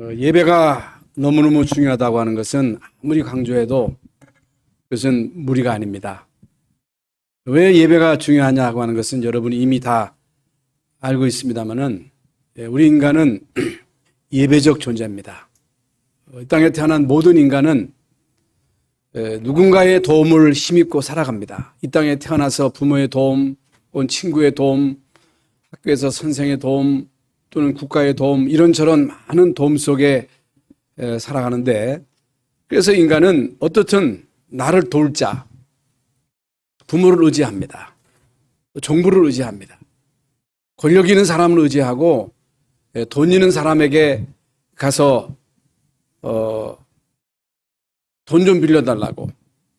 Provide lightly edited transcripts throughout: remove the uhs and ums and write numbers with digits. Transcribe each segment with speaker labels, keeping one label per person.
Speaker 1: 예배가 너무너무 중요하다고 하는 것은 아무리 강조해도 그것은 무리가 아닙니다. 왜 예배가 중요하냐고 하는 것은 여러분이 이미 다 알고 있습니다만은 우리 인간은 예배적 존재입니다. 이 땅에 태어난 모든 인간은 누군가의 도움을 힘입고 살아갑니다. 이 땅에 태어나서 부모의 도움, 혹은 친구의 도움, 학교에서 선생의 도움, 또는 국가의 도움, 이런저런 많은 도움 속에 살아가는데, 그래서 인간은 어떻든 나를 도울 자, 부모를 의지합니다. 정부를 의지합니다. 권력 있는 사람을 의지하고 돈 있는 사람에게 가서 돈 좀 빌려달라고,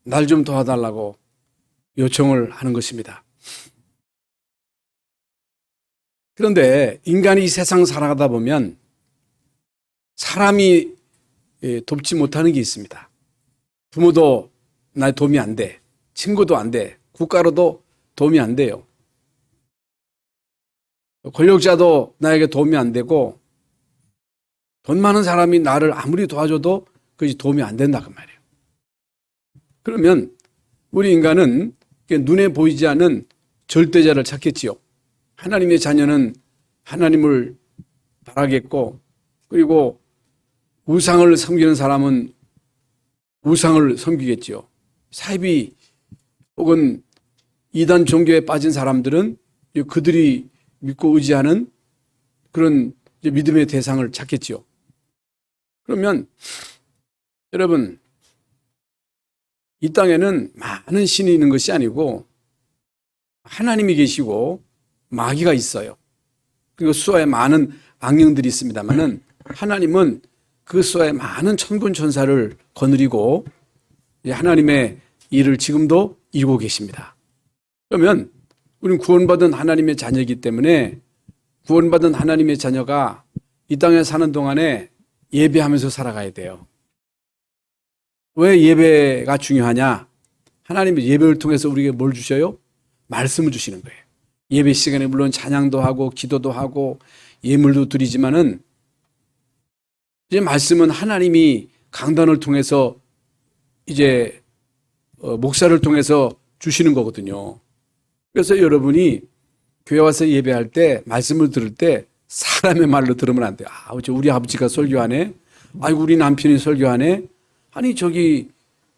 Speaker 1: 날 좀 도와달라고 요청을 하는 것입니다. 그런데 인간이 이 세상 살아가다 보면 사람이 돕지 못하는 게 있습니다. 부모도 나의 도움이 안 돼. 친구도 안 돼. 국가로도 도움이 안 돼요. 권력자도 나에게 도움이 안 되고, 돈 많은 사람이 나를 아무리 도와줘도 그것이 도움이 안 된다 그 말이에요. 그러면 우리 인간은 눈에 보이지 않는 절대자를 찾겠지요. 하나님의 자녀는 하나님을 바라겠고, 그리고 우상을 섬기는 사람은 우상을 섬기겠지요. 사이비 혹은 이단 종교에 빠진 사람들은 그들이 믿고 의지하는 그런 믿음의 대상을 찾겠지요. 그러면 여러분, 이 땅에는 많은 신이 있는 것이 아니고 하나님이 계시고 마귀가 있어요. 그리고 수하에 많은 악령들이 있습니다만은 하나님은 그 수하에 많은 천군 천사를 거느리고 하나님의 일을 지금도 이루고 계십니다. 그러면 우리는 구원받은 하나님의 자녀이기 때문에 구원받은 하나님의 자녀가 이 땅에 사는 동안에 예배하면서 살아가야 돼요. 왜 예배가 중요하냐? 하나님의 예배를 통해서 우리에게 뭘 주셔요? 말씀을 주시는 거예요. 예배 시간에 물론 찬양도 하고 기도도 하고 예물도 드리지만은 이제 말씀은 하나님이 강단을 통해서 이제 목사를 통해서 주시는 거거든요. 그래서 여러분이 교회 와서 예배할 때 말씀을 들을 때 사람의 말로 들으면 안 돼요. 우리 아버지가 설교하네. 아이고 우리 남편이 설교하네. 아니 저기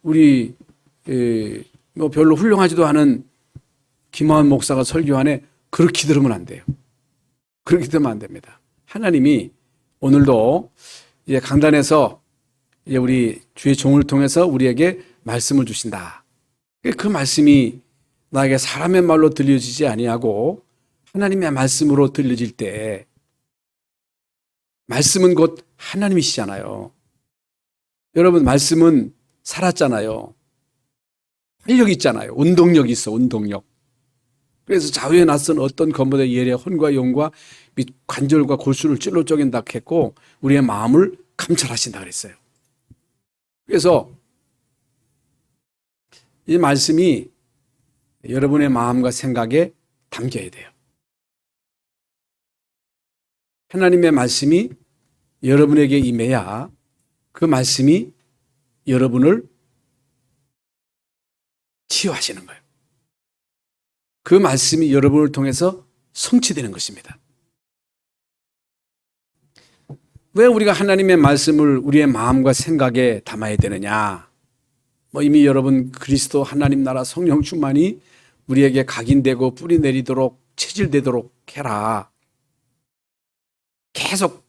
Speaker 1: 우리 뭐 별로 훌륭하지도 않은 김하은 목사가 설교하네. 그렇게 들으면 안 돼요. 그렇게 들으면 안 됩니다. 하나님이 오늘도 이제 강단에서 이제 우리 주의 종을 통해서 우리에게 말씀을 주신다. 그 말씀이 나에게 사람의 말로 들려지지 아니하고 하나님의 말씀으로 들려질 때, 말씀은 곧 하나님이시잖아요. 여러분, 말씀은 살았잖아요. 활력 있잖아요. 운동력 있어, 운동력. 그래서 좌우에 낯선 어떤 검보다 예리한 혼과 영과 및 관절과 골수를 찔러 쪼갠다 했고 우리의 마음을 감찰하신다 그랬어요. 그래서 이 말씀이 여러분의 마음과 생각에 담겨야 돼요. 하나님의 말씀이 여러분에게 임해야 그 말씀이 여러분을 치유하시는 거예요. 그 말씀이 여러분을 통해서 성취되는 것입니다. 왜 우리가 하나님의 말씀을 우리의 마음과 생각에 담아야 되느냐? 이미 여러분 그리스도 하나님 나라 성령 충만이 우리에게 각인되고 뿌리 내리도록 체질되도록 해라. 계속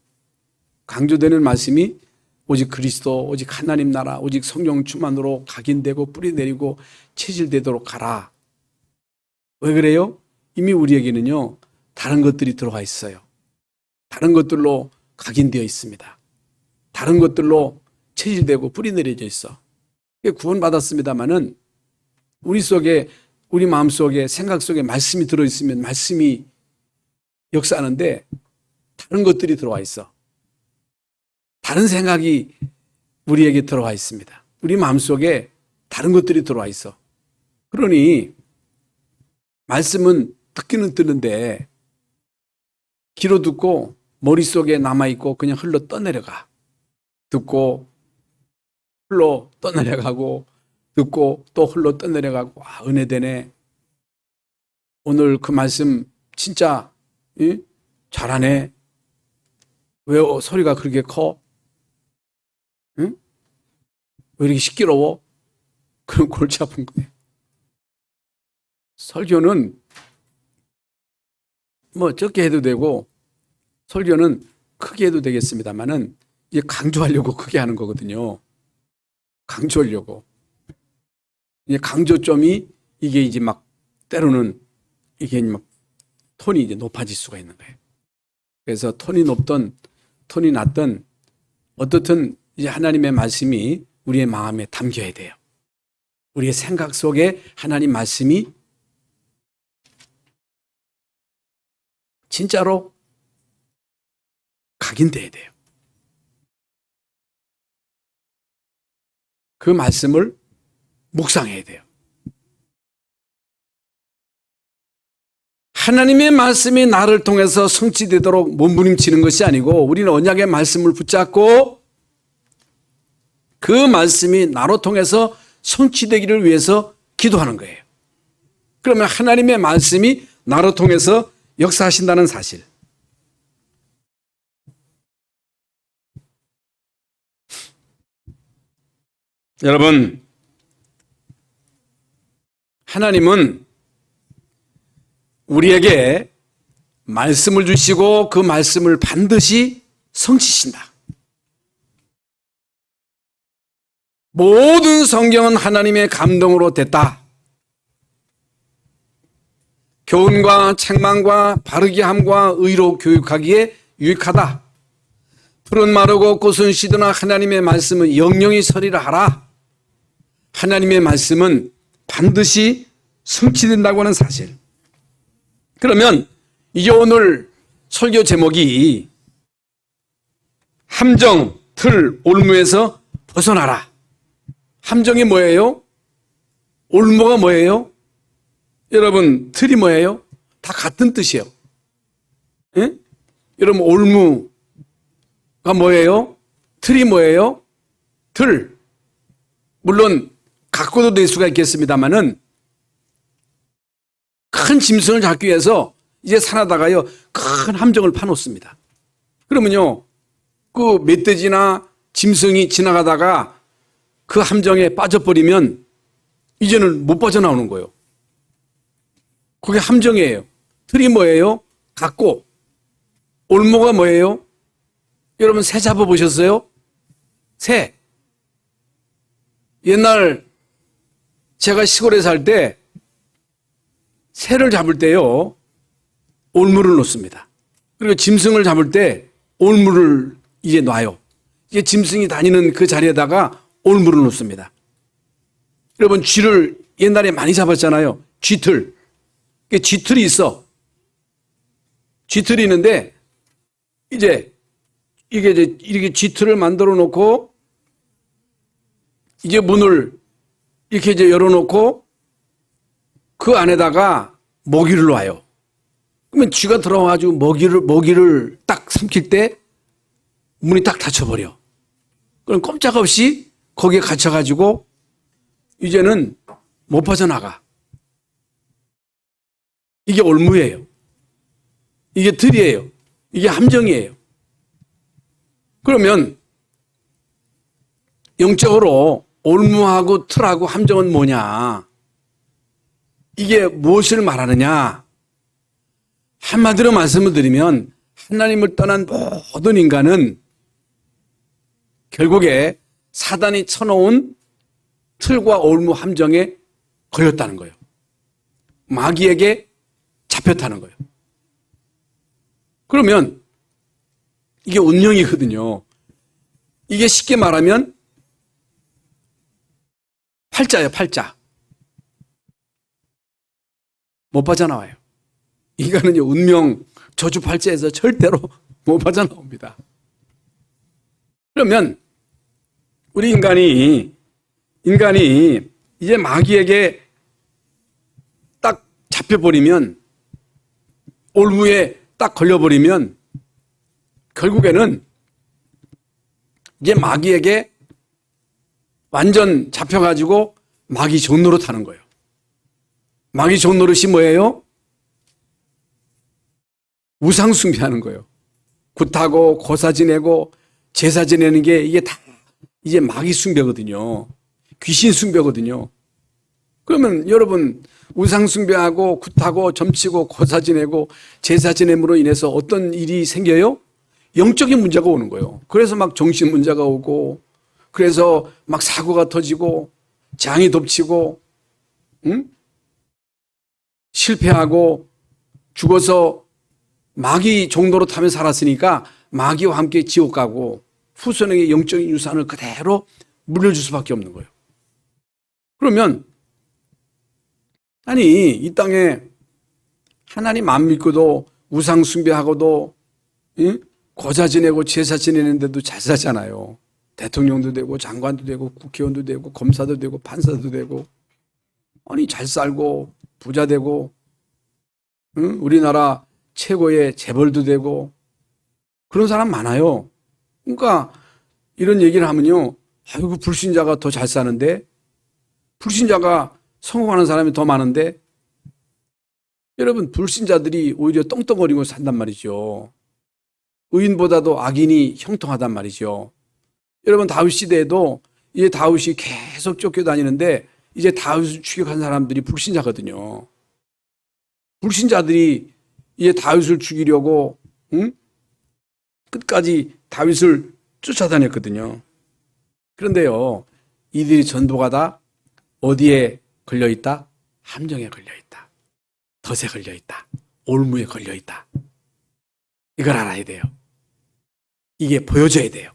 Speaker 1: 강조되는 말씀이 오직 그리스도, 오직 하나님 나라, 오직 성령 충만으로 각인되고 뿌리 내리고 체질되도록 하라. 왜 그래요? 이미 우리에게는요, 다른 것들이 들어가 있어요. 다른 것들로 각인되어 있습니다. 다른 것들로 체질되고 뿌리 내려져 있어. 구원받았습니다만은 우리 속에, 우리 마음 속에, 생각 속에 말씀이 들어있으면 말씀이 역사하는데 다른 것들이 들어와 있어. 다른 생각이 우리에게 들어와 있습니다. 우리 마음 속에 다른 것들이 들어와 있어. 그러니 말씀은 듣기는 듣는데 귀로 듣고 머릿속에 남아있고 그냥 흘러 떠내려가. 듣고 흘러 떠내려가고 듣고 또 흘러 떠내려가고 은혜 되네. 오늘 그 말씀 진짜 잘하네. 왜 소리가 그렇게 커? 응? 왜 이렇게 시끄러워? 그럼 골치 아픈 거예요. 설교는 뭐 적게 해도 되고 설교는 크게 해도 되겠습니다만은 이게 강조하려고 크게 하는 거거든요. 강조하려고. 이제 강조점이 이게 이제 막 때로는 이게 막 톤이 이제 높아질 수가 있는 거예요. 그래서 톤이 높던 톤이 낮던 어떻든 이제 하나님의 말씀이 우리의 마음에 담겨야 돼요. 우리의 생각 속에 하나님 말씀이 진짜로 각인돼야 돼요. 그 말씀을 묵상해야 돼요. 하나님의 말씀이 나를 통해서 성취되도록 몸부림치는 것이 아니고 우리는 언약의 말씀을 붙잡고 그 말씀이 나로 통해서 성취되기를 위해서 기도하는 거예요. 그러면 하나님의 말씀이 나로 통해서 역사하신다는 사실. 여러분, 하나님은 우리에게 말씀을 주시고 그 말씀을 반드시 성취신다. 모든 성경은 하나님의 감동으로 됐다. 교훈과 책망과 바르게 함과 의로 교육하기에 유익하다. 푸른 마르고 꽃은 시드나 하나님의 말씀은 영영이 서리라 하라. 하나님의 말씀은 반드시 성취된다고 하는 사실. 그러면 이제 오늘 설교 제목이 함정, 틀, 올무에서 벗어나라. 함정이 뭐예요? 올무가 뭐예요? 여러분, 틀이 뭐예요? 다 같은 뜻이에요. 예? 여러분, 올무가 뭐예요? 틀이 뭐예요? 틀. 물론 갖고도 될 수가 있겠습니다만은 큰 짐승을 잡기 위해서 이제 산하다가요 큰 함정을 파놓습니다. 그러면요 그 멧돼지나 짐승이 지나가다가 그 함정에 빠져버리면 이제는 못 빠져나오는 거예요. 그게 함정이에요. 틀이 뭐예요? 갖고. 올무가 뭐예요? 여러분 새 잡아보셨어요? 새. 옛날 제가 시골에 살 때 새를 잡을 때요 올무를 놓습니다. 그리고 짐승을 잡을 때 올무를 이제 놔요. 이게 짐승이 다니는 그 자리에다가 올무를 놓습니다. 여러분 쥐를 옛날에 많이 잡았잖아요. 쥐틀. 쥐틀이 있어. 쥐틀이 있는데 이제 이게 이렇게 쥐틀을 만들어 놓고 이제 문을 이렇게 이제 열어놓고 그 안에다가 먹이를 놔요. 그러면 쥐가 들어와가지고 먹이를 딱 삼킬 때 문이 딱 닫혀버려. 그럼 꼼짝없이 거기에 갇혀가지고 이제는 못 빠져나가. 이게 올무예요. 이게 틀이에요. 이게 함정이에요. 그러면 영적으로 올무하고 틀하고 함정은 뭐냐? 이게 무엇을 말하느냐? 한마디로 말씀을 드리면 하나님을 떠난 모든 인간은 결국에 사단이 쳐놓은 틀과 올무 함정에 걸렸다는 거예요. 마귀에게 잡혔다는 거예요. 그러면 이게 운명이거든요. 이게 쉽게 말하면 팔자예요, 팔자. 못 빠져나와요. 인간은요, 운명, 저주 팔자에서 절대로 못 빠져나옵니다. 그러면 우리 인간이 이제 마귀에게 딱 잡혀버리면, 올무에 딱 걸려버리면 결국에는 이제 마귀에게 완전 잡혀가지고 마귀 종노릇 하는 거예요. 마귀 종노릇이 뭐예요? 우상 숭배하는 거예요. 굿하고 고사 지내고 제사 지내는 게 이게 다 이제 마귀 숭배거든요. 귀신 숭배거든요. 그러면 여러분 우상 숭배하고 굿하고 점치고 고사 지내고 제사 지냄으로 인해서 어떤 일이 생겨요? 영적인 문제가 오는 거예요. 그래서 막 정신 문제가 오고 그래서 막 사고가 터지고 장이 덮치고 실패하고 죽어서 마귀 종로로 타며 살았으니까 마귀와 함께 지옥 가고 후손에게 영적인 유산을 그대로 물려줄 수밖에 없는 거예요. 그러면 아니 이 땅에 하나님 안 믿고도 우상 숭배하고도 고자 지내고 제사 지내는데도 잘 사잖아요. 대통령도 되고 장관도 되고 국회의원도 되고 검사도 되고 판사도 되고 아니 잘 살고 부자 되고 우리나라 최고의 재벌도 되고 그런 사람 많아요. 그러니까 이런 얘기를 하면요. 아이고 불신자가 더 잘 사는데 불신자가 성공하는 사람이 더 많은데 여러분 불신자들이 오히려 떵떵거리고 산단 말이죠. 의인보다도 악인이 형통하단 말이죠. 여러분 다윗 시대에도 이제 다윗이 계속 쫓겨다니는데 이제 다윗을 추격한 사람들이 불신자거든요. 불신자들이 이제 다윗을 죽이려고 끝까지 다윗을 쫓아다녔거든요. 그런데요, 이들이 전부가 다 어디에 걸려있다? 함정에 걸려있다. 덫에 걸려있다. 올무에 걸려있다. 이걸 알아야 돼요. 이게 보여져야 돼요.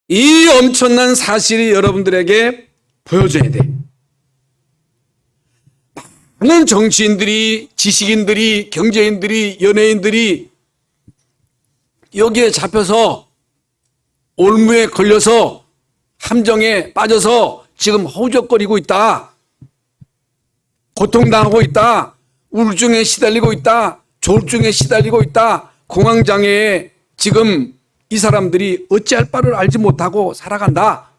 Speaker 1: 이 엄청난 사실이 여러분들에게 보여져야 돼. 많은 정치인들이, 지식인들이, 경제인들이, 연예인들이 여기에 잡혀서 올무에 걸려서 함정에 빠져서 지금 허우적거리고 있다. 고통당하고 있다. 우울증에 시달리고 있다. 조울증에 시달리고 있다. 공황장애에 지금 이 사람들이 어찌할 바를 알지 못하고 살아간다.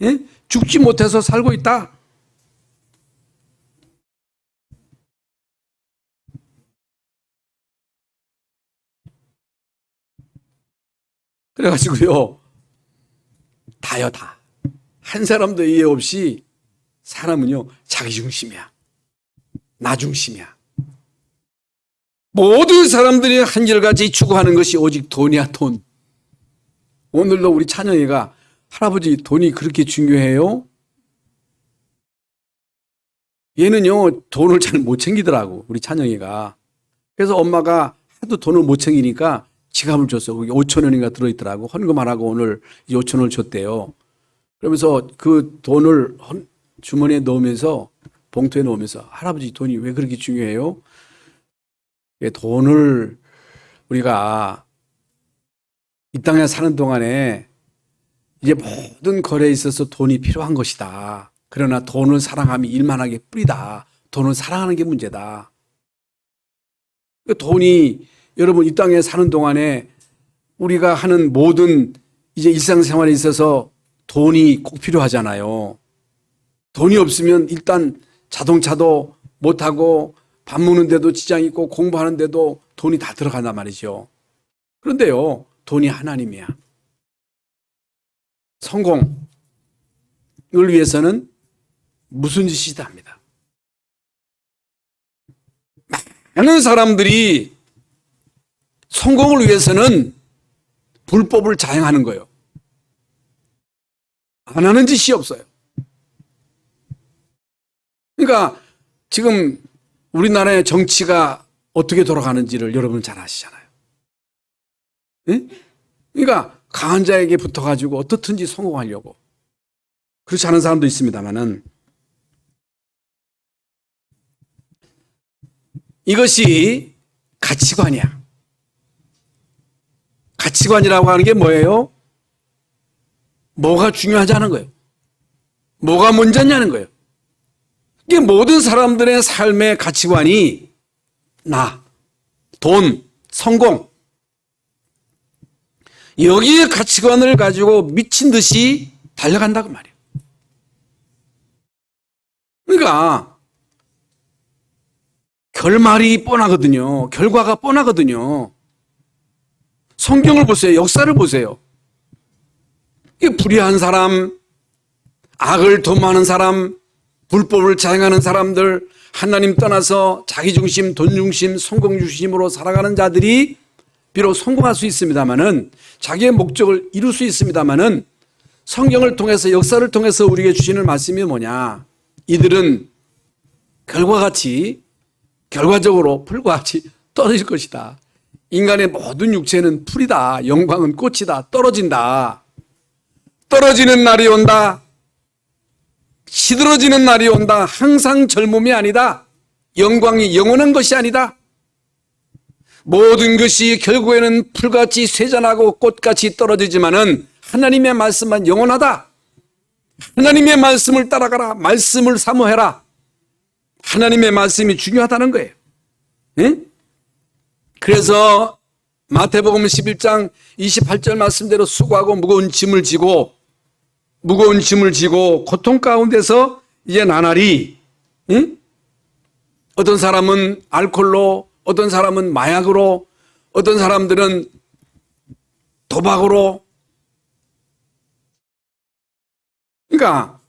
Speaker 1: 예? 죽지 못해서 살고 있다. 그래가지고요. 다요, 다. 한 사람도 이해 없이 사람은요, 자기 중심이야. 나 중심이야. 모든 사람들이 한결같이 추구하는 것이 오직 돈이야, 돈. 오늘도 우리 찬영이가 할아버지 돈이 그렇게 중요해요? 얘는요, 돈을 잘 못 챙기더라고, 우리 찬영이가. 그래서 엄마가 하도 돈을 못 챙기니까 지갑을 줬어. 거기 5천 원인가 들어있더라고. 헌금하라고 오늘 5천 원을 줬대요. 그러면서 그 돈을 주머니에 넣으면서 봉투에 넣으면서 할아버지 돈이 왜 그렇게 중요해요? 돈을 우리가 이 땅에 사는 동안에 이제 모든 거래에 있어서 돈이 필요한 것이다. 그러나 돈을 사랑함이 일만하게 뿌리다. 돈을 사랑하는 게 문제다. 돈이 여러분 이 땅에 사는 동안에 우리가 하는 모든 이제 일상생활에 있어서 돈이 꼭 필요하잖아요. 돈이 없으면 일단 자동차도 못하고 밥 먹는데도 지장이 있고 공부하는데도 돈이 다 들어간단 말이죠. 그런데요, 돈이 하나님이야. 성공을 위해서는 무슨 짓이다 합니다. 많은 사람들이 성공을 위해서는 불법을 자행하는 거예요. 안 하는 짓이 없어요. 그러니까 지금 우리나라의 정치가 어떻게 돌아가는지를 여러분 잘 아시잖아요. 네? 그러니까 강한 자에게 붙어가지고 어떻든지 성공하려고. 그렇지 않은 사람도 있습니다만은 이것이 가치관이야. 가치관이라고 하는 게 뭐예요? 뭐가 중요하지 않은 거예요. 뭐가 먼저냐는 거예요. 이게 모든 사람들의 삶의 가치관이 나, 돈, 성공. 여기에 가치관을 가지고 미친 듯이 달려간다고 말이에요. 그러니까 결말이 뻔하거든요. 결과가 뻔하거든요. 성경을 보세요. 역사를 보세요. 이게 불의한 사람, 악을 도모하는 사람, 불법을 자행하는 사람들, 하나님 떠나서 자기중심, 돈중심, 성공중심으로 살아가는 자들이 비록 성공할 수 있습니다마는, 자기의 목적을 이룰 수 있습니다마는, 성경을 통해서, 역사를 통해서 우리에게 주시는 말씀이 뭐냐? 이들은 결과적으로 풀과 같이 떨어질 것이다. 인간의 모든 육체는 풀이다. 영광은 꽃이다. 떨어진다. 떨어지는 날이 온다. 시들어지는 날이 온다. 항상 젊음이 아니다. 영광이 영원한 것이 아니다. 모든 것이 결국에는 풀같이 쇠잔하고 꽃같이 떨어지지만은 하나님의 말씀만 영원하다. 하나님의 말씀을 따라가라. 말씀을 사모해라. 하나님의 말씀이 중요하다는 거예요. 응? 그래서 마태복음 11장 28절 말씀대로 수고하고 무거운 짐을 지고 고통 가운데서 이제 나날이, 응? 어떤 사람은 알코올로, 어떤 사람은 마약으로, 어떤 사람들은 도박으로. 그러니까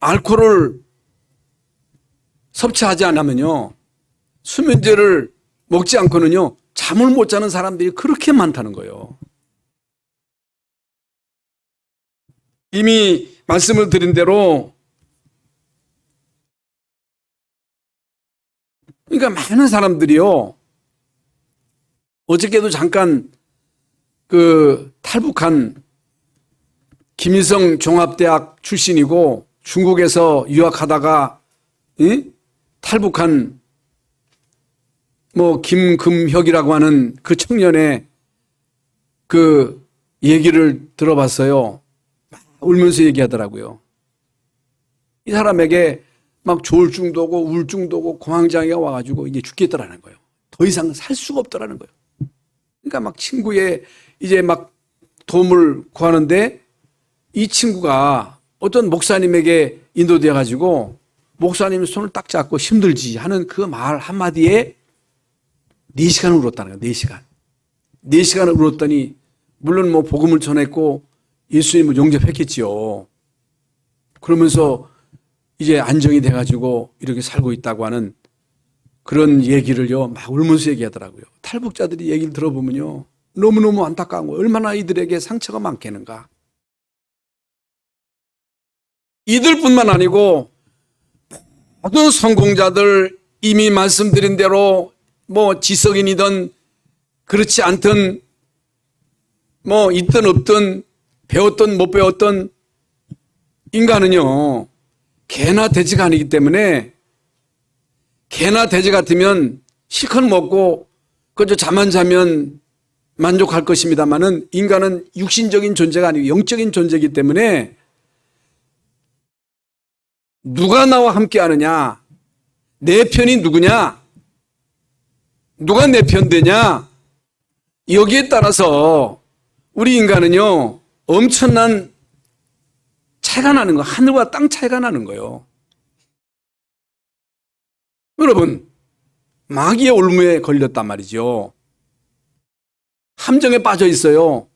Speaker 1: 알코올을 섭취하지 않으면요, 수면제를 먹지 않고는요, 잠을 못 자는 사람들이 그렇게 많다는 거예요. 이미 말씀을 드린 대로, 그러니까 많은 사람들이요, 어저께도 잠깐 탈북한 김일성 종합대학 출신이고 중국에서 유학하다가 탈북한 김금혁이라고 하는 그 청년의 그 얘기를 들어봤어요. 울면서 얘기하더라고요. 이 사람에게 막 조울증도 오고 우울증도 오고 공황장애가 와가지고 이제 죽겠더라는 거예요. 더 이상 살 수가 없더라는 거예요. 그러니까 막 친구의 이제 막 도움을 구하는데, 이 친구가 어떤 목사님에게 인도되어 가지고 목사님이 손을 딱 잡고 힘들지 하는 그 말 한마디에 4시간을 울었다는 거예요. 4시간. 4시간을 울었더니, 물론 복음을 전했고 예수님을 영접했겠지요. 그러면서 이제 안정이 돼가지고 이렇게 살고 있다고 하는 그런 얘기를요, 막 울면서 얘기하더라고요. 탈북자들이 얘기를 들어보면요, 너무너무 안타까운 거예요. 얼마나 이들에게 상처가 많겠는가. 이들뿐만 아니고 모든 성공자들, 이미 말씀드린 대로 지석인이든 그렇지 않든 있든 없든 배웠든 못 배웠든 인간은요, 개나 돼지가 아니기 때문에, 개나 돼지 같으면 실컷 먹고 그저 잠만 자면 만족할 것입니다만은, 인간은 육신적인 존재가 아니고 영적인 존재이기 때문에 누가 나와 함께 하느냐, 내 편이 누구냐, 누가 내 편 되냐, 여기에 따라서 우리 인간은요, 엄청난 차이가 나는 거예요. 하늘과 땅 차이가 나는 거예요. 여러분, 마귀의 올무에 걸렸단 말이죠. 함정에 빠져 있어요.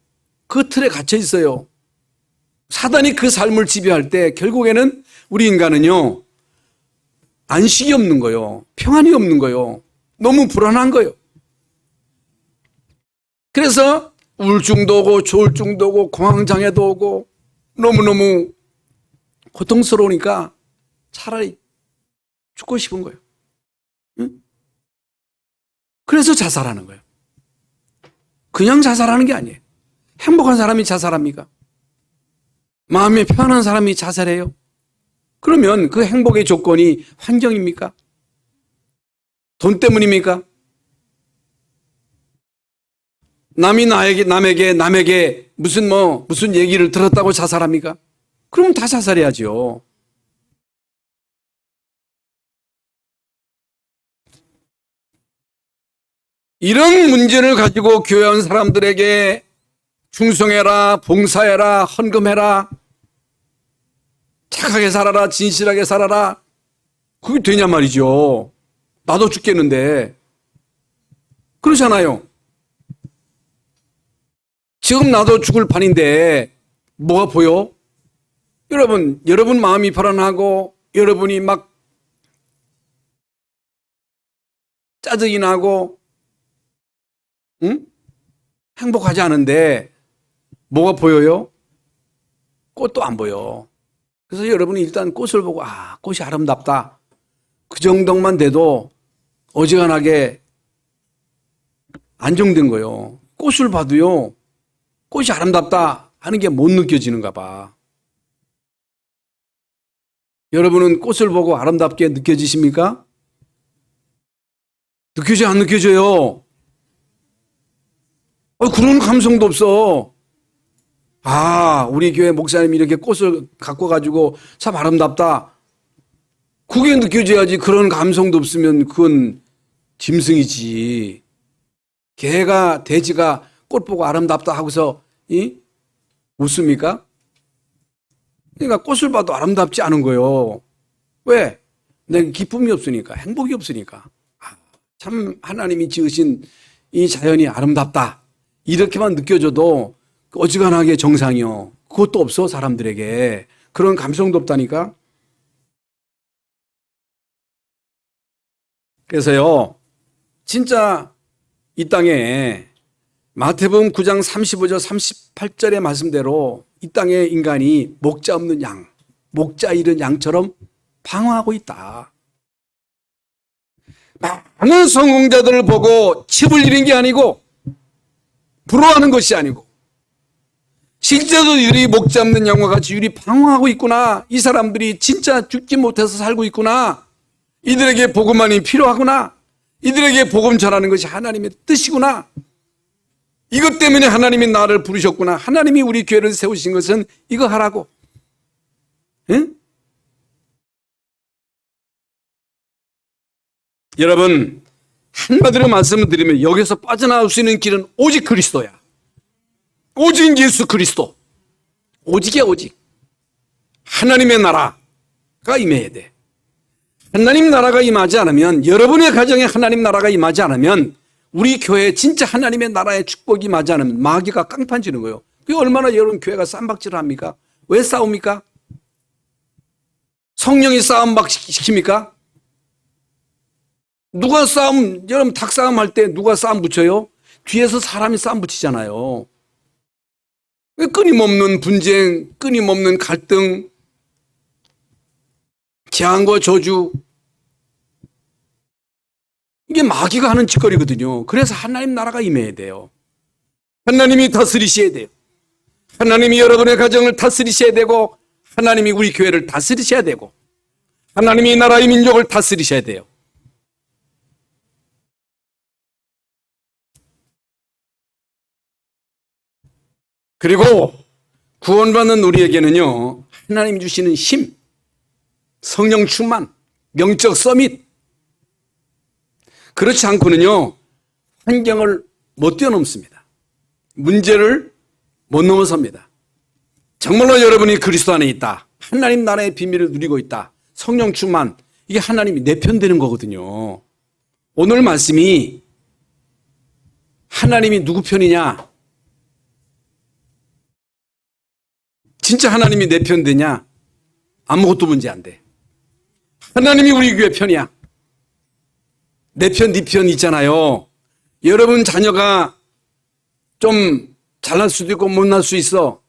Speaker 1: 그 틀에 갇혀 있어요. 사단이 그 삶을 지배할 때 결국에는 우리 인간은요, 안식이 없는 거예요. 평안이 없는 거예요. 너무 불안한 거예요. 그래서 우울증도 오고 조울증도 오고 공황장애도 오고 너무너무 고통스러우니까 차라리 죽고 싶은 거예요. 응? 그래서 자살하는 거예요. 그냥 자살하는 게 아니에요. 행복한 사람이 자살합니까? 마음이 편안한 사람이 자살해요? 그러면 그 행복의 조건이 환경입니까? 돈 때문입니까? 남에게 무슨 얘기를 들었다고 자살합니까? 그럼 다 자살해야죠. 이런 문제를 가지고 교회한 사람들에게 충성해라, 봉사해라, 헌금해라, 착하게 살아라, 진실하게 살아라. 그게 되냐 말이죠. 나도 죽겠는데. 그러잖아요. 지금 나도 죽을 판인데 뭐가 보여? 여러분 마음이 불안하고 여러분이 막 짜증이 나고 응? 행복하지 않은데 뭐가 보여요? 꽃도 안 보여. 그래서 여러분이 일단 꽃을 보고 꽃이 아름답다. 그 정도만 돼도 어지간하게 안정된 거예요. 꽃을 봐도요. 꽃이 아름답다 하는 게 못 느껴지는가 봐. 여러분은 꽃을 보고 아름답게 느껴지십니까? 느껴져 안 느껴져요? 그런 감성도 없어. 우리 교회 목사님이 이렇게 꽃을 갖고 가지고 참 아름답다. 그게 느껴져야지. 그런 감성도 없으면 그건 짐승이지. 개가 돼지가 꽃 보고 아름답다 하고서 웃습니까? 그러니까 꽃을 봐도 아름답지 않은 거예요. 왜? 내가 기쁨이 없으니까, 행복이 없으니까. 참 하나님이 지으신 이 자연이 아름답다. 이렇게만 느껴져도 어지간하게 정상이요. 그것도 없어, 사람들에게. 그런 감성도 없다니까. 그래서요, 진짜 이 땅에 마태복음 9장 35절 38절의 말씀대로 이 땅의 인간이 목자 없는 양, 목자 잃은 양처럼 방황하고 있다. 많은 성공자들을 보고 칩을 잃은 게 아니고 부러워하는 것이 아니고 실제로 이들이 목자 없는 양과 같이 이들이 방황하고 있구나. 이 사람들이 진짜 죽지 못해서 살고 있구나. 이들에게 복음만이 필요하구나. 이들에게 복음 전하는 것이 하나님의 뜻이구나. 이것 때문에 하나님이 나를 부르셨구나. 하나님이 우리 교회를 세우신 것은 이거 하라고. 응? 여러분, 한마디로 말씀을 드리면 여기서 빠져나올 수 있는 길은 오직 그리스도야. 오직 예수 그리스도. 오직이야, 오직. 하나님의 나라가 임해야 돼. 하나님 나라가 임하지 않으면, 여러분의 가정에 하나님 나라가 임하지 않으면, 우리 교회에 진짜 하나님의 나라의 축복이 임하지 않으면 마귀가 깡판지는 거예요. 그게 얼마나 여러분 교회가 쌈박질을 합니까? 왜 싸웁니까? 성령이 싸움박 시킵니까? 누가 여러분 닭싸움 할 때 누가 싸움 붙여요? 뒤에서 사람이 싸움 붙이잖아요. 끊임없는 분쟁, 끊임없는 갈등, 재앙과 저주. 이게 마귀가 하는 짓거리거든요. 그래서 하나님 나라가 임해야 돼요. 하나님이 다스리셔야 돼요. 하나님이 여러분의 가정을 다스리셔야 되고, 하나님이 우리 교회를 다스리셔야 되고, 하나님이 나라의 민족을 다스리셔야 돼요. 그리고 구원받는 우리에게는요, 하나님이 주시는 힘, 성령 충만, 영적 서밋, 그렇지 않고는요, 환경을 못 뛰어넘습니다. 문제를 못 넘어섭니다. 정말로 여러분이 그리스도 안에 있다. 하나님 나라의 비밀을 누리고 있다. 성령 충만, 이게 하나님이 내 편 되는 거거든요. 오늘 말씀이 하나님이 누구 편이냐? 진짜 하나님이 내 편 되냐? 아무것도 문제 안 돼. 하나님이 우리 교회 편이야. 내 편, 네 편 있잖아요. 여러분 자녀가 좀 잘날 수도 있고 못날 수 있어.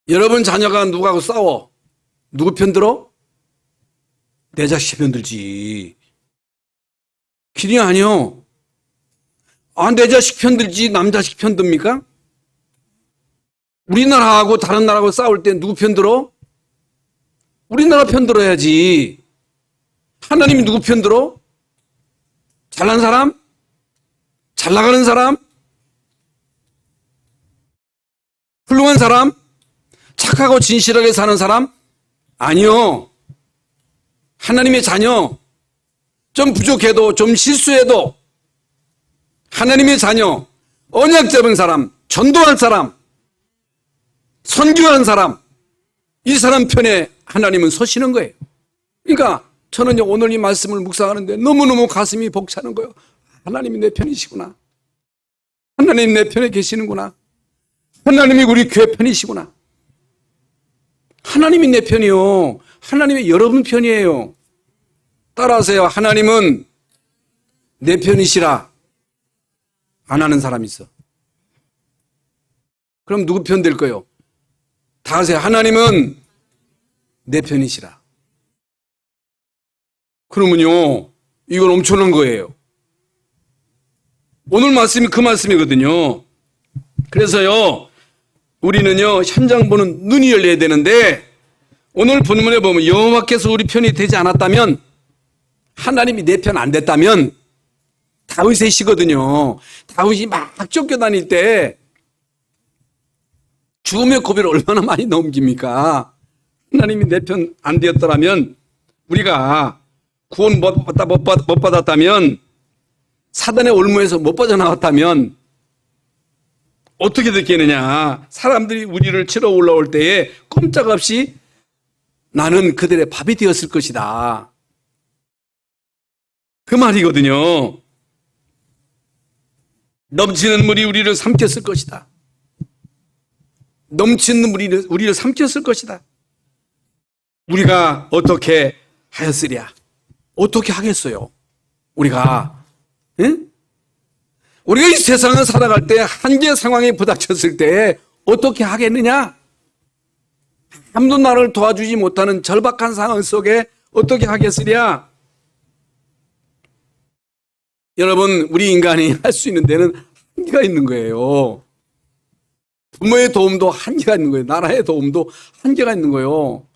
Speaker 1: 여러분 자녀가 누구하고 싸워. 누구 편 들어? 내 자식 편 들지. 길이 아니요. 내 자식 편 들지 남 자식 편 듭니까? 우리나라하고 다른 나라하고 싸울 때 누구 편 들어? 우리나라 편 들어야지. 하나님이 누구 편 들어? 잘난 사람? 잘 나가는 사람? 훌륭한 사람? 착하고 진실하게 사는 사람? 아니요. 하나님의 자녀, 좀 부족해도 좀 실수해도 하나님의 자녀, 언약 잡은 사람, 전도할 사람, 선교한 사람, 이 사람 편에 하나님은 서시는 거예요. 그러니까 저는 오늘 이 말씀을 묵상하는데 너무너무 가슴이 벅차는 거예요. 하나님이 내 편이시구나. 하나님 내 편에 계시는구나. 하나님이 우리 교회 편이시구나. 하나님이 내 편이요. 하나님이 여러분 편이에요. 따라하세요. 하나님은 내 편이시라. 안 하는 사람이 있어. 그럼 누구 편 될 거예요? 다 하세요. 하나님은 내 편이시라. 그러면요, 이건 엄청난 거예요. 오늘 말씀이 그 말씀이거든요. 그래서요, 우리는요, 현장 보는 눈이 열려야 되는데, 오늘 본문에 보면 여호와께서 우리 편이 되지 않았다면, 하나님이 내 편 안 됐다면, 다윗의 시거든요. 다윗이 막 쫓겨다닐 때, 죽음의 고비를 얼마나 많이 넘깁니까? 하나님이 내 편 안 되었더라면, 우리가 구원 못 받았다면, 사단의 올무에서 못 빠져나왔다면, 어떻게 됐겠느냐. 사람들이 우리를 치러 올라올 때에 꼼짝없이 나는 그들의 밥이 되었을 것이다. 그 말이거든요. 넘치는 물이 우리를 삼켰을 것이다. 넘치는 물이 우리를 삼켰을 것이다. 우리가 어떻게 하였으랴? 어떻게 하겠어요? 우리가, 응? 우리가 이 세상을 살아갈 때 한계 상황에 부닥쳤을 때 어떻게 하겠느냐? 아무도 나를 도와주지 못하는 절박한 상황 속에 어떻게 하겠으랴? 여러분, 우리 인간이 할 수 있는 데는 한계가 있는 거예요. 부모의 도움도 한계가 있는 거예요. 나라의 도움도 한계가 있는 거예요.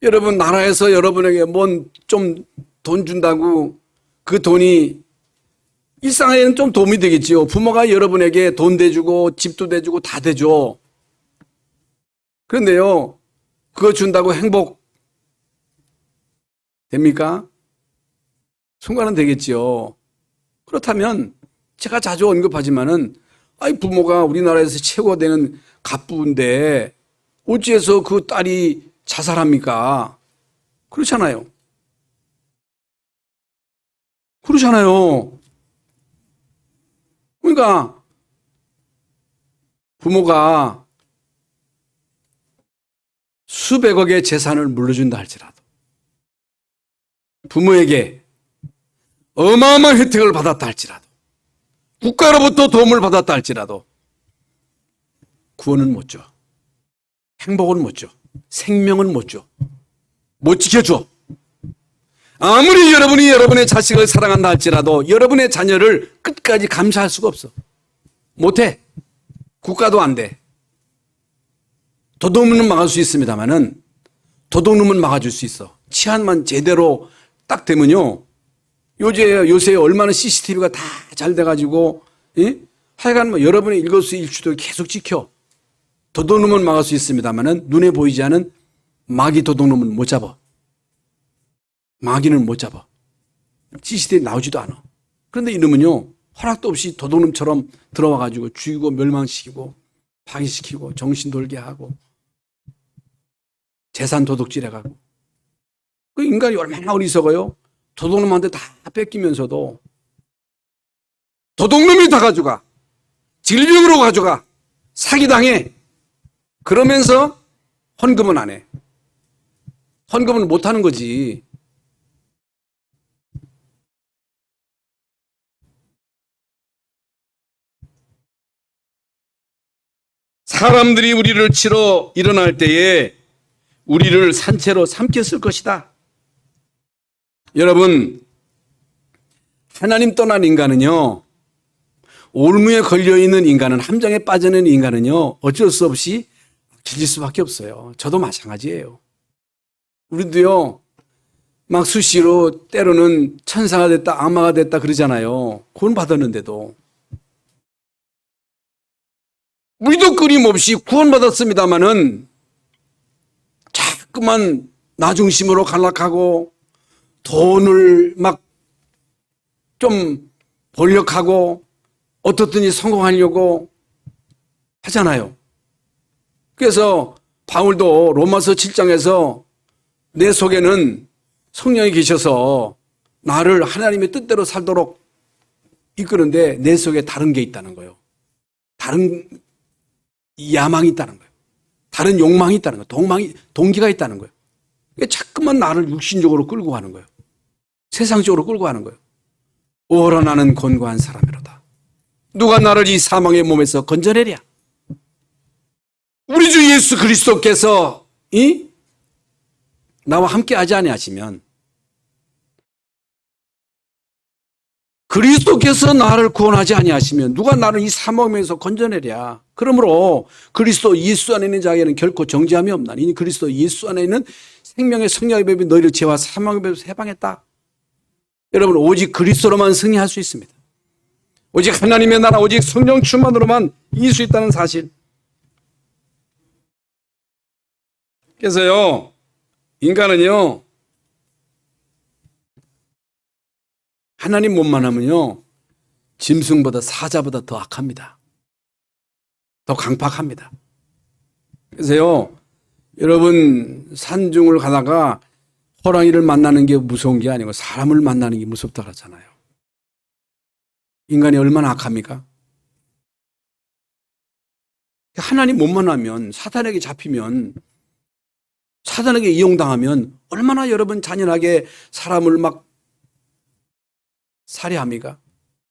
Speaker 1: 여러분, 나라에서 여러분에게 뭔 좀 돈 준다고 그 돈이 일상에는 좀 도움이 되겠지요. 부모가 여러분에게 돈 대주고 집도 대주고 다 대줘. 그런데요, 그거 준다고 행복 됩니까? 순간은 되겠지요. 그렇다면 제가 자주 언급하지만은 부모가 우리나라에서 최고가 되는 갑부인데 어찌해서 그 딸이 자살합니까? 그렇잖아요. 그렇잖아요. 그러니까 부모가 수백억의 재산을 물려준다 할지라도 부모에게 어마어마한 혜택을 받았다 할지라도 국가로부터 도움을 받았다 할지라도 구원은 못 줘. 행복은 못 줘. 생명은 못 줘. 못 지켜줘. 아무리 여러분이 여러분의 자식을 사랑한다 할지라도 여러분의 자녀를 끝까지 감시할 수가 없어. 못해. 국가도 안 돼. 도둑놈은 막을 수 있습니다만은 도둑놈은 막아줄 수 있어. 치안만 제대로 딱 되면요. 요새 얼마나 CCTV가 다 잘 돼가지고, 하여간 뭐 여러분의 일거수일투족을 계속 지켜. 도둑놈은 막을 수 있습니다만은 눈에 보이지 않은 마귀 도둑놈은 못 잡아. 마귀는 못 잡아. CCTV 나오지도 않아. 그런데 이놈은요, 허락도 없이 도둑놈처럼 들어와가지고 죽이고 멸망시키고 파괴시키고 정신 돌게 하고 재산 도둑질 해가고. 그 인간이 얼마나 어리석어요? 도둑놈한테 다 뺏기면서도 도둑놈이 다 가져가. 질병으로 가져가. 사기당해. 그러면서 헌금은 안 해. 헌금은 못 하는 거지. 사람들이 우리를 치러 일어날 때에 우리를 산채로 삼켰을 것이다. 여러분, 하나님 떠난 인간은요, 올무에 걸려있는 인간은, 함정에 빠지는 인간은요, 어쩔 수 없이 길질 수밖에 없어요. 저도 마찬가지예요. 우리도요, 막 수시로 때로는 천사가 됐다, 악마가 됐다 그러잖아요. 구원 받았는데도. 우리도 끊임없이 구원받았습니다마는 자꾸만 나중심으로 간락하고 돈을 막 좀 번력하고 어떻든지 성공하려고 하잖아요. 그래서 바울도 로마서 7장에서 내 속에는 성령이 계셔서 나를 하나님의 뜻대로 살도록 이끄는데 내 속에 다른 게 있다는 거예요. 다른 야망이 있다는 거예요. 다른 욕망이 있다는 거예요. 동기가 있다는 거예요. 자꾸만 나를 육신적으로 끌고 가는 거예요. 세상적으로 끌고 가는 거예요. 오라 나는 곤고한 사람이로다. 누가 나를 이 사망의 몸에서 건져내랴. 우리 주 예수 그리스도께서 나와 함께 하지 아니하시면, 그리스도께서 나를 구원하지 아니하시면 누가 나를 이 사망에서 건져내랴. 그러므로 그리스도 예수 안에 있는 자에게는 결코 정죄함이 없나니 이니 그리스도 예수 안에 있는 생명의 성령의 법이 너희를 죄와 사망의 법에서 해방했다. 여러분, 오직 그리스도로만 승리할 수 있습니다. 오직 하나님의 나라, 오직 성령 충만으로만 이길 수 있다는 사실. 그래서요, 인간은요, 하나님 몸만 하면요, 짐승보다 사자보다 더 악합니다. 더 강팍합니다. 그래서요, 여러분 산중을 가다가 호랑이를 만나는 게 무서운 게 아니고 사람을 만나는 게 무섭다 그러잖아요. 인간이 얼마나 악합니까? 하나님 몸만 하면, 사탄에게 잡히면, 사탄에게 이용당하면 얼마나 여러분 잔인하게 사람을 막 살해합니까?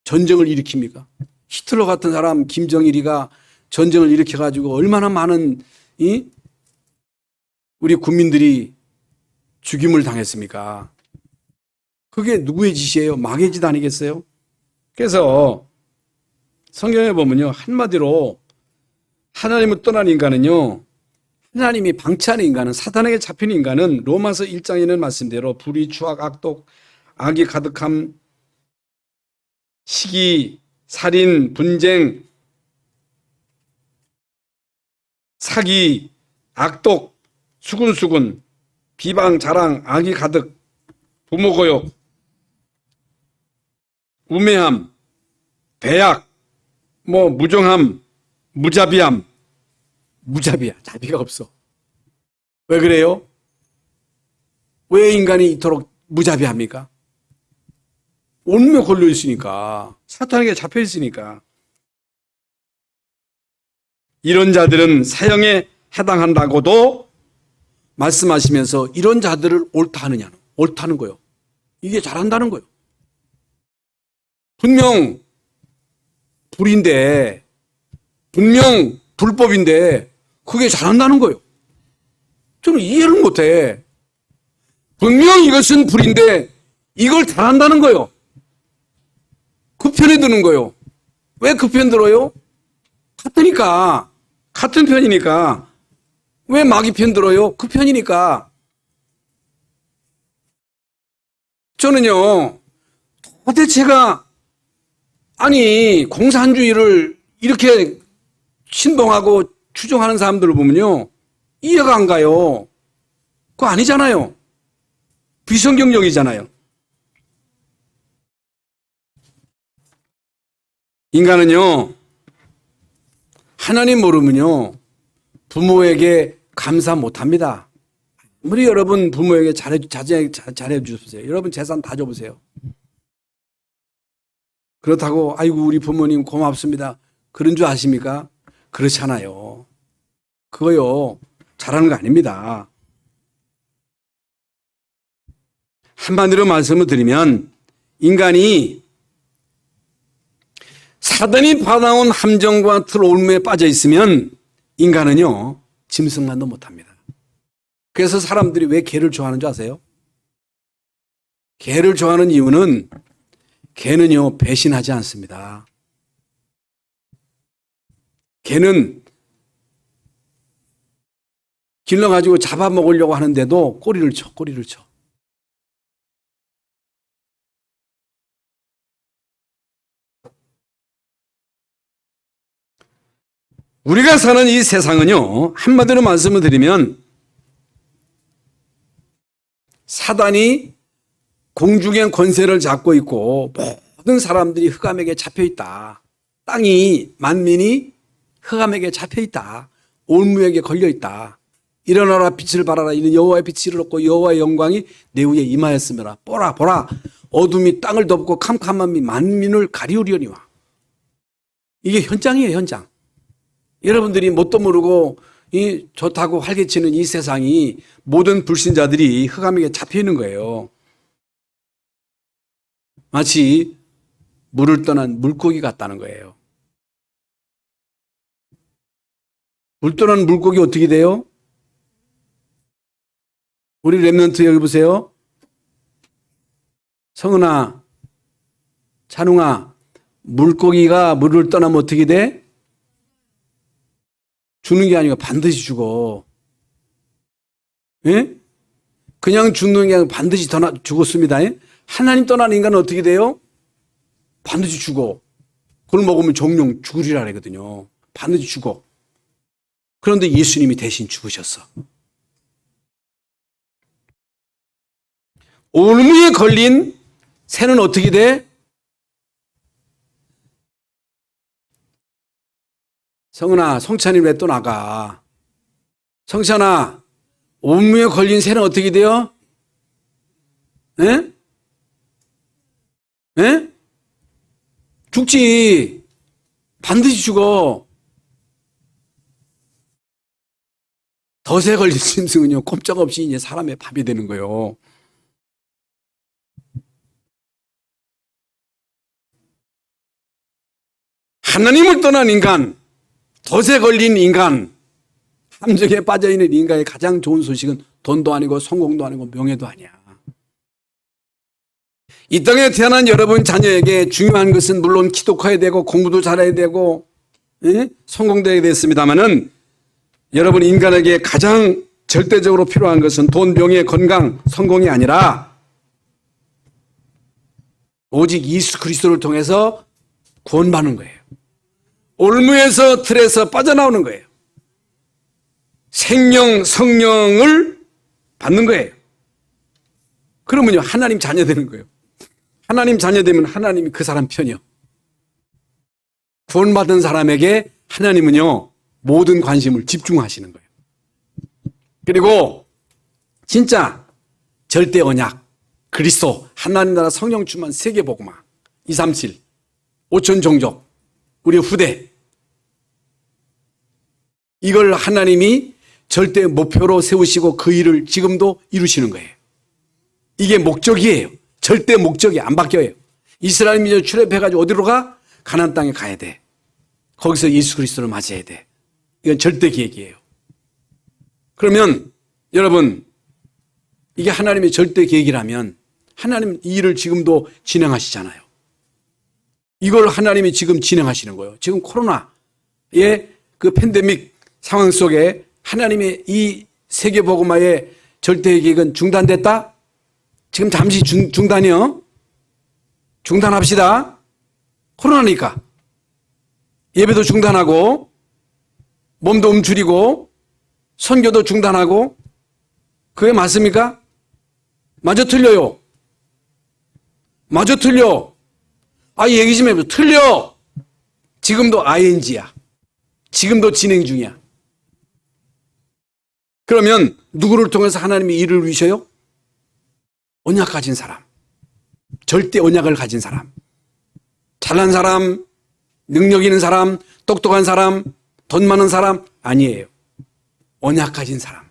Speaker 1: 전쟁을 일으킵니까? 히틀러 같은 사람, 김정일이가 전쟁을 일으켜가지고 얼마나 많은 우리 국민들이 죽임을 당했습니까? 그게 누구의 짓이에요? 마귀의 짓 아니겠어요? 그래서 성경에 보면요, 한마디로 하나님을 떠난 인간은요, 하나님이 방치하는 인간은, 사탄에게 잡힌 인간은 로마서 1장에 있는 말씀대로 불의, 추악, 악독, 악이 가득함, 시기, 살인, 분쟁, 사기, 악독, 수군수군, 비방, 자랑, 악이 가득, 부모고욕, 우매함, 배약, 무정함, 무자비함, 자비가 없어. 왜 그래요? 왜 인간이 이토록 무자비합니까? 온몸에 걸려 있으니까, 사탄에게 잡혀 있으니까. 이런 자들은 사형에 해당한다고도 말씀하시면서 이런 자들을 옳다는 거예요. 이게 잘한다는 거예요. 분명 불인데, 분명 불법인데 그게 잘한다는 거예요. 저는 이해를 못해. 분명 이것은 불인데 이걸 잘한다는 거예요. 그 편에 드는 거예요. 왜 그 편 들어요? 같은 편이니까. 왜 마귀 편 들어요? 그 편이니까. 저는요, 도대체가, 공산주의를 이렇게 신봉하고 추종하는 사람들을 보면요, 이해가 안 가요. 그거 아니잖아요. 비성경적이잖아요. 인간은요, 하나님 모르면요, 부모에게 감사 못합니다. 아무리 여러분 부모에게 잘해 주세요. 여러분 재산 다 줘보세요. 그렇다고 아이고 우리 부모님 고맙습니다, 그런 줄 아십니까? 그렇잖아요. 그거요, 잘하는 거 아닙니다. 한마디로 말씀을 드리면, 인간이 사단이 받아온 함정과 트롤에 빠져 있으면 인간은요, 짐승만도 못합니다. 그래서 사람들이 왜 개를 좋아하는 줄 아세요? 개를 좋아하는 이유는 개는요, 배신하지 않습니다. 개는 길러가지고 잡아먹으려고 하는데도 꼬리를 쳐. 우리가 사는 이 세상은요, 한마디로 말씀을 드리면 사단이 공중의 권세를 잡고 있고 모든 사람들이 흑암에게 잡혀 있다. 땅이 만민이 흑암에게 잡혀 있다. 올무에게 걸려 있다. 일어나라 빛을 발하라. 이는 여호와의 빛이 이르렀고 여호와의 영광이 내 위에 임하였으며라. 보라 보라 어둠이 땅을 덮고 캄캄함이 만민을 가리우려니와. 이게 현장이에요, 현장. 여러분들이 뭣도 모르고 이 좋다고 활개치는 이 세상이 모든 불신자들이 흑암에게 잡혀 있는 거예요. 마치 물을 떠난 물고기 같다는 거예요. 물 떠난 물고기 어떻게 돼요? 우리 랩런트 여기 보세요. 성은아, 찬웅아, 물고기가 물을 떠나면 어떻게 돼? 죽는 게 아니고 반드시 죽어. 예? 그냥 죽는 게 아니고 반드시 죽었습니다. 예? 하나님 떠난 인간은 어떻게 돼요? 반드시 죽어. 그걸 먹으면 정령 죽으리라 그러거든요. 반드시 죽어. 그런데 예수님이 대신 죽으셨어. 올무에 걸린 새는 어떻게 돼? 성은아, 성찬이 왜 또 나가? 성찬아, 올무에 걸린 새는 어떻게 돼요? 에? 에? 죽지. 반드시 죽어. 덫에 걸린 짐승은요, 꼼짝없이 이제 사람의 밥이 되는 거예요. 하나님을 떠난 인간, 덫에 걸린 인간, 함정에 빠져있는 인간의 가장 좋은 소식은 돈도 아니고 성공도 아니고 명예도 아니야. 이 땅에 태어난 여러분 자녀에게 중요한 것은 물론 키도 커야 되고 공부도 잘해야 되고 성공되어야 됐습니다마는 여러분 인간에게 가장 절대적으로 필요한 것은 돈, 명예, 건강, 성공이 아니라 오직 예수 그리스도를 통해서 구원받는 거예요. 올무에서 틀에서 빠져나오는 거예요. 생명, 성령을 받는 거예요. 그러면요, 하나님 자녀 되는 거예요. 하나님 자녀 되면 하나님이 그 사람 편이요. 구원받은 사람에게 하나님은요, 모든 관심을 집중하시는 거예요. 그리고 진짜 절대 언약, 그리스도, 하나님 나라 성령 충만 세계복음화, 237, 5천 종족, 우리 후대, 이걸 하나님이 절대 목표로 세우시고 그 일을 지금도 이루시는 거예요. 이게 목적이에요. 절대 목적이 안 바뀌어요. 이스라엘 민족 출애굽해가지고 어디로 가? 가나안 땅에 가야 돼. 거기서 예수 그리스도를 맞이해야 돼. 이건 절대 계획이에요. 그러면 여러분, 이게 하나님의 절대 계획이라면 하나님 이 일을 지금도 진행하시잖아요. 이걸 하나님이 지금 진행하시는 거예요. 지금 코로나의 그 팬데믹 상황 속에 하나님의 이 세계복음화의 절대 계획은 중단됐다? 지금 잠시 중단이요. 중단합시다. 코로나니까. 예배도 중단하고 몸도 움츠리고 선교도 중단하고 그게 맞습니까? 마저 틀려요. 마저 틀려. 얘기 좀 해보세요. 틀려. 지금도 ING야. 지금도 진행 중이야. 그러면 누구를 통해서 하나님이 일을 이루셔요? 언약 가진 사람. 절대 언약을 가진 사람. 잘난 사람, 능력 있는 사람, 똑똑한 사람, 돈 많은 사람 아니에요. 언약 가진 사람.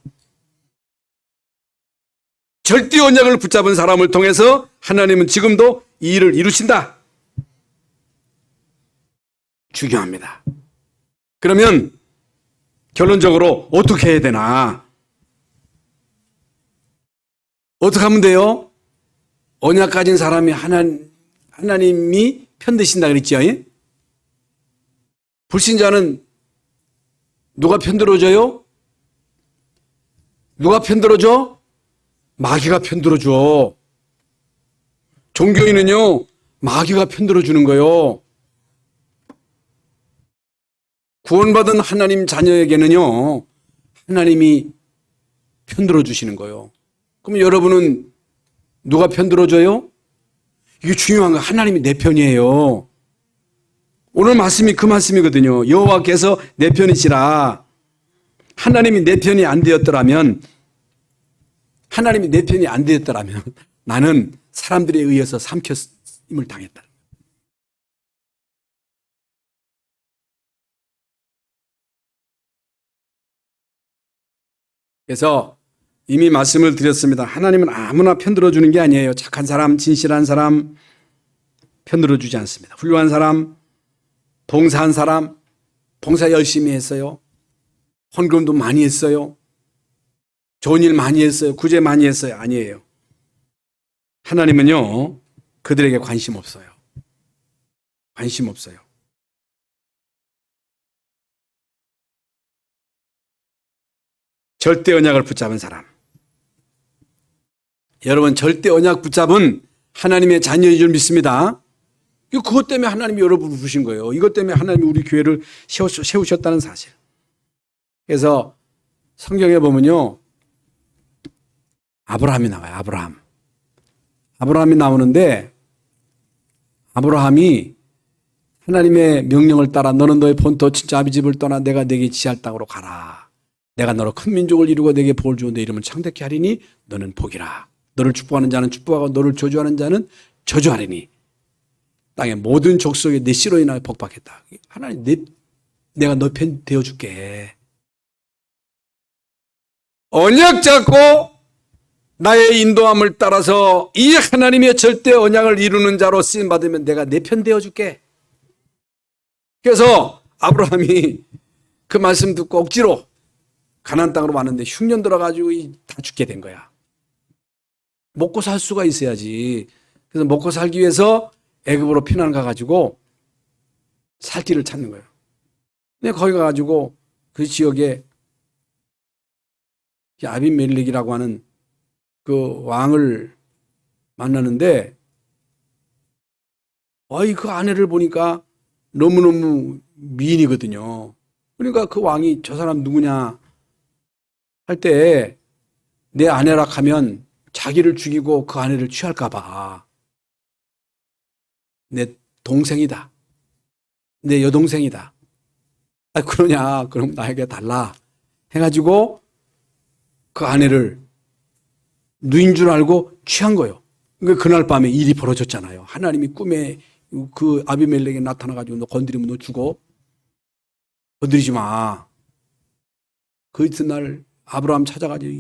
Speaker 1: 절대 언약을 붙잡은 사람을 통해서 하나님은 지금도 이 일을 이루신다. 중요합니다. 그러면 결론적으로 어떻게 해야 되나? 어떻게 하면 돼요? 언약 가진 사람이 하나님이 편드신다 그랬죠? 불신자는 누가 편들어줘요? 누가 편들어줘? 마귀가 편들어줘. 종교인은요, 마귀가 편들어주는 거예요. 구원받은 하나님 자녀에게는요, 하나님이 편들어주시는 거예요. 그럼 여러분은 누가 편들어줘요? 이게 중요한 거예요. 하나님이 내 편이에요. 오늘 말씀이 그 말씀이거든요. 여호와께서 내 편이시라. 하나님이 내 편이 안 되었더라면 나는 사람들에 의해서 삼켰음을 당했다. 그래서 이미 말씀을 드렸습니다. 하나님은 아무나 편들어 주는 게 아니에요. 착한 사람, 진실한 사람 편들어 주지 않습니다. 훌륭한 사람, 봉사한 사람, 봉사 열심히 했어요. 헌금도 많이 했어요. 좋은 일 많이 했어요. 구제 많이 했어요. 아니에요. 하나님은요, 그들에게 관심 없어요. 관심 없어요. 절대 언약을 붙잡은 사람. 여러분, 절대 언약 붙잡은 하나님의 자녀인 줄 믿습니다. 그것 때문에 하나님이 여러분을 부르신 거예요. 이것 때문에 하나님이 우리 교회를 세우셨다는 사실. 그래서 성경에 보면요, 아브라함이 나와요. 아브라함이 나오는데, 아브라함이 하나님의 명령을 따라 너는 너의 본토 친자 아비 집을 떠나 내가 네게 지시할 땅으로 가라. 내가 너로 큰 민족을 이루고 네게 복을 주고 내 이름을 창대케 하리니 너는 복이라. 너를 축복하는 자는 축복하고 너를 저주하는 자는 저주하리니 땅의 모든 족속에 내 씨로 인하여 복받겠다. 하나님, 내가 너 편 되어줄게. 언약 잡고 나의 인도함을 따라서 이 하나님의 절대 언약을 이루는 자로 쓰임받으면 내가 내 편 되어줄게. 그래서 아브라함이 그 말씀 듣고 억지로 가나안 땅으로 왔는데 흉년 들어가지고 다 죽게 된 거야. 먹고 살 수가 있어야지. 그래서 먹고 살기 위해서 애굽으로 피난 가가지고 살 길을 찾는 거예요. 근데 거기 가가지고 그 지역에 아비멜렉이라고 하는 그 왕을 만나는데, 그 아내를 보니까 너무너무 미인이거든요. 그러니까 그 왕이 저 사람 누구냐 할 때 내 아내라 하면 자기를 죽이고 그 아내를 취할까봐 내 동생이다. 내 여동생이다. 그러냐? 그럼 나에게 달라. 해가지고 그 아내를 누인 줄 알고 취한 거예요. 그러니까 그날 밤에 일이 벌어졌잖아요. 하나님이 꿈에 그 아비멜렉에 나타나가지고 너 건드리면 너 죽어. 건드리지 마. 그 이튿날 아브라함 찾아가지고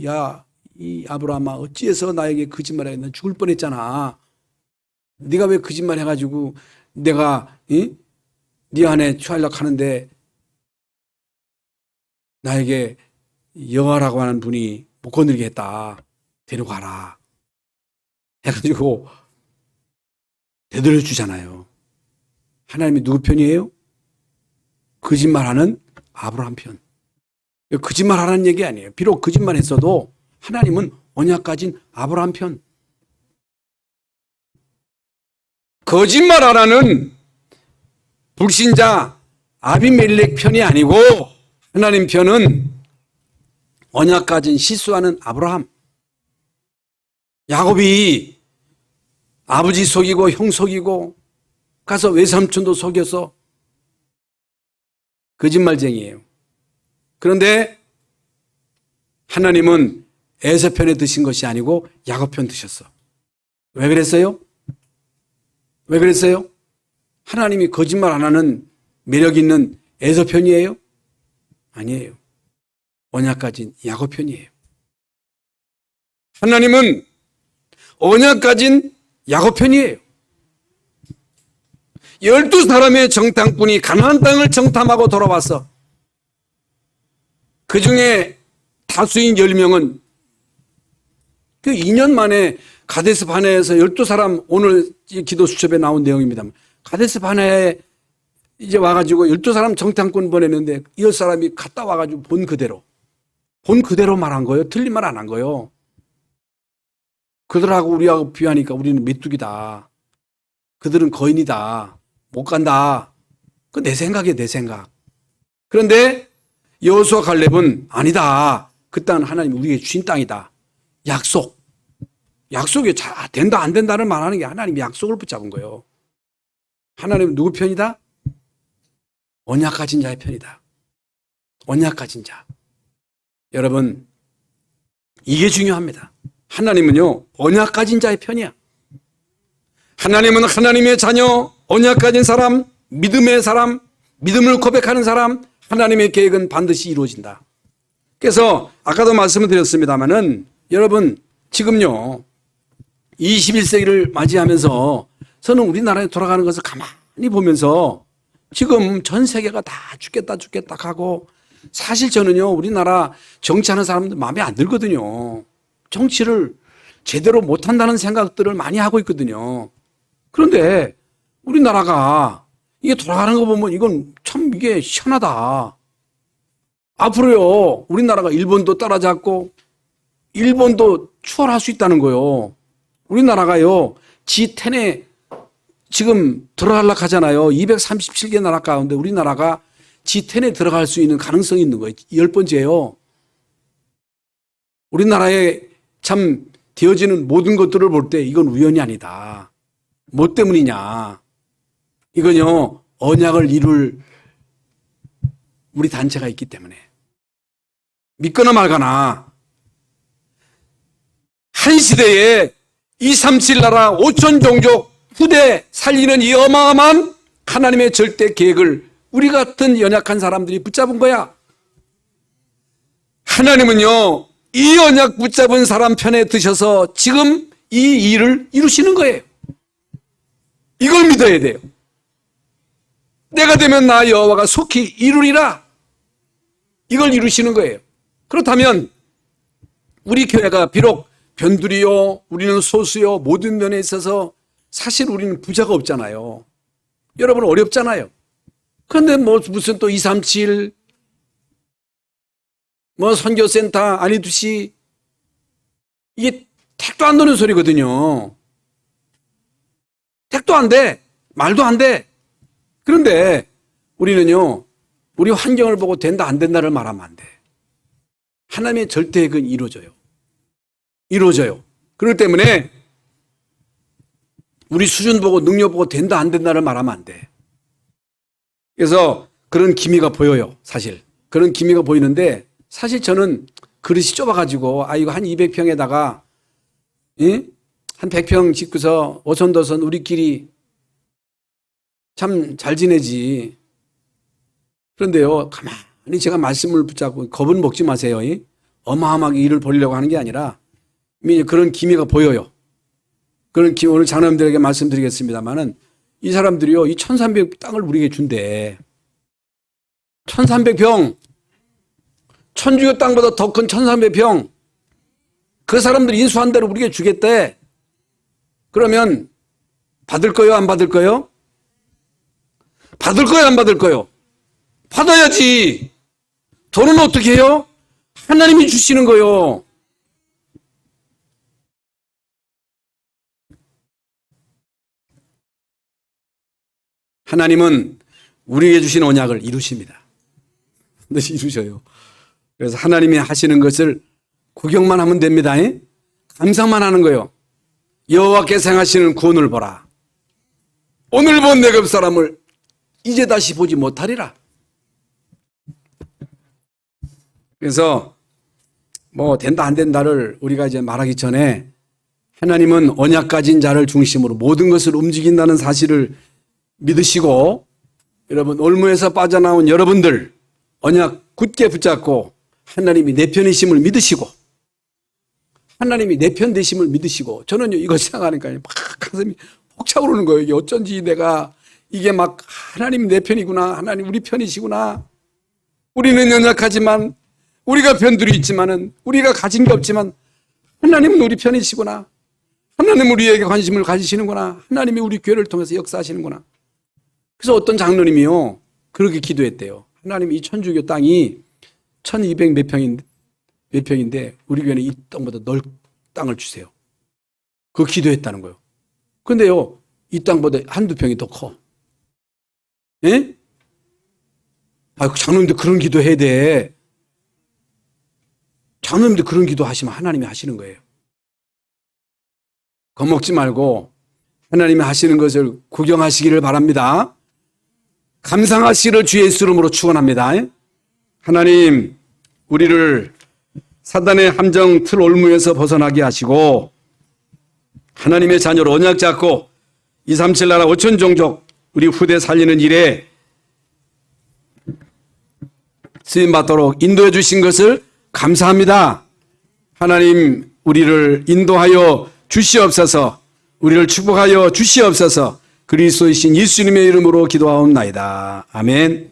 Speaker 1: 이 아브라함아 어찌해서 나에게 거짓말해? 나 죽을 뻔했잖아. 네가 왜 거짓말 해가지고 내가 네 아내 취하려고 하는데 나에게 여호와라고 하는 분이 못 건드리게 했다. 데려가라. 해가지고 되돌려 주잖아요. 하나님이 누구 편이에요? 거짓말하는 아브라함 편. 거짓말하라는 얘기 아니에요. 비록 거짓말했어도 하나님은 언약 가진 아브라함 편. 거짓말하라는 불신자 아비멜렉 편이 아니고 하나님 편은 언약 가진 실수하는 아브라함. 야곱이 아버지 속이고 형 속이고 가서 외삼촌도 속여서 거짓말쟁이에요. 그런데 하나님은 에서 편에 드신 것이 아니고 야곱 편 드셨어. 왜 그랬어요? 왜 그랬어요? 하나님이 거짓말 안 하는 매력 있는 에서 편이에요? 아니에요. 언약 가진 야곱 편이에요. 하나님은 언약 가진 야곱 편이에요. 12사람의 정탐꾼이 가나안 땅을 정탐하고 돌아왔어. 그 중에 다수인 10명은 그 2년 만에 가데스 바네에서 12사람, 오늘 기도 수첩에 나온 내용입니다. 가데스 바네에 이제 와가지고 12사람 정탐꾼 보냈는데 10사람이 갔다 와가지고 본 그대로 말한 거예요. 틀린 말 안 한 거예요. 그들하고 우리하고 비하니까 우리는 메뚜기다. 그들은 거인이다. 못 간다. 그 내 생각이에요, 내 생각. 그런데 여호수아 갈렙은 아니다. 그 땅은 하나님 우리에게 주신 땅이다. 약속이 된다 안 된다를 말하는 게 하나님이 약속을 붙잡은 거예요. 하나님은 누구 편이다? 언약 가진 자의 편이다. 언약 가진 자. 여러분, 이게 중요합니다. 하나님은요, 언약 가진 자의 편이야. 하나님은 하나님의 자녀, 언약 가진 사람, 믿음의 사람, 믿음을 고백하는 사람, 하나님의 계획은 반드시 이루어진다. 그래서 아까도 말씀을 드렸습니다마는 여러분, 지금요, 21세기를 맞이하면서 저는 우리나라에 돌아가는 것을 가만히 보면서 지금 전 세계가 다 죽겠다 하고, 사실 저는요, 우리나라 정치하는 사람들 마음에 안 들거든요. 정치를 제대로 못한다는 생각들을 많이 하고 있거든요. 그런데 우리나라가 이게 돌아가는 거 보면 이건 참 이게 희한하다. 앞으로요, 우리나라가 일본도 따라잡고 일본도 추월할 수 있다는 거요. 우리나라가요, G10에 지금 들어가려고 하잖아요. 237개 나라 가운데 우리나라가 G10에 들어갈 수 있는 가능성이 있는 거예요. 10번째예요. 우리나라에 참 되어지는 모든 것들을 볼 때 이건 우연이 아니다. 뭐 때문이냐. 이건요, 언약을 이룰 우리 단체가 있기 때문에. 믿거나 말거나. 한 시대에 237 나라 5천 종족 후대 살리는 이 어마어마한 하나님의 절대 계획을 우리 같은 연약한 사람들이 붙잡은 거야. 하나님은요, 이 언약 붙잡은 사람 편에 드셔서 지금 이 일을 이루시는 거예요. 이걸 믿어야 돼요. 내가 되면 나 여호와가 속히 이루리라. 이걸 이루시는 거예요. 그렇다면 우리 교회가 비록 변두리요, 우리는 소수요, 모든 면에 있어서 사실 우리는 부자가 없잖아요. 여러분 어렵잖아요. 그런데 뭐 무슨 또 237, 뭐 선교센터 아니듯이 이게 택도 안 도는 소리거든요. 택도 안 돼. 말도 안 돼. 그런데 우리는요, 우리 환경을 보고 된다 안 된다를 말하면 안 돼. 하나님의 절대액은 이루어져요. 이루어져요. 그렇기 때문에 우리 수준 보고 능력 보고 된다 안 된다를 말하면 안 돼. 그래서 그런 기미가 보여요. 사실 그런 기미가 보이는데, 사실 저는 그릇이 좁아가지고 이거 한 200평에다가 한 100평 짓고서 오손도손 우리끼리 참 잘 지내지. 그런데요, 가만히 제가 말씀을 붙잡고 겁은 먹지 마세요. 어마어마하게 일을 벌이려고 하는 게 아니라 이미 그런 기미가 보여요. 그런 기미, 오늘 장로님들에게 말씀드리겠습니다만은 이 사람들이요, 이 1300 땅을 우리에게 준대. 1300평. 천주교 땅보다 더 큰 1300평. 그 사람들 인수한 대로 우리에게 주겠대. 그러면 받을 거요, 안 받을 거요? 받을 거요, 안 받을 거요? 받아야지. 돈은 어떻게 해요? 하나님이 주시는 거요. 하나님은 우리에게 주신 언약을 이루십니다. 반드시 이루셔요. 그래서 하나님이 하시는 것을 구경만 하면 됩니다. 감상만 하는 거예요. 여호와께서 행하시는 구원을 보라. 오늘 본 내급 사람을 이제 다시 보지 못하리라. 그래서 뭐 된다 안 된다를 우리가 이제 말하기 전에 하나님은 언약 가진 자를 중심으로 모든 것을 움직인다는 사실을 믿으시고, 여러분 올무에서 빠져나온 여러분들 언약 굳게 붙잡고 하나님이 내 편이심을 믿으시고, 하나님이 내 편 되심을 믿으시고, 저는요 이거 생각하니까 막 가슴이 벅차오르는 거예요. 이게 어쩐지 내가 이게 막 하나님 내 편이구나, 하나님 우리 편이시구나. 우리는 연약하지만, 우리가 변두리 있지만은, 우리가 가진 게 없지만 하나님은 우리 편이시구나. 하나님은 우리에게 관심을 가지시는구나. 하나님이 우리 교회를 통해서 역사하시는구나. 그래서 어떤 장로님이요 그렇게 기도했대요. 하나님, 이 천주교 땅이 1200 몇 평인데 우리 교회는 이 땅보다 넓은 땅을 주세요. 그 기도했다는 거예요. 근데요, 이 땅보다 한두 평이 더 커. 예? 장로님들 그런 기도 해야 돼. 장로님들 그런 기도 하시면 하나님이 하시는 거예요. 겁먹지 말고 하나님이 하시는 것을 구경하시기를 바랍니다. 감상하시기를 주의 예수 이름으로 축원합니다. 하나님, 우리를 사단의 함정 틀 올무에서 벗어나게 하시고 하나님의 자녀로 언약 잡고 237 나라 5천 종족 우리 후대 살리는 일에 쓰임받도록 인도해 주신 것을 감사합니다. 하나님, 우리를 인도하여 주시옵소서. 우리를 축복하여 주시옵소서. 그리스도이신 예수님의 이름으로 기도하옵나이다. 아멘.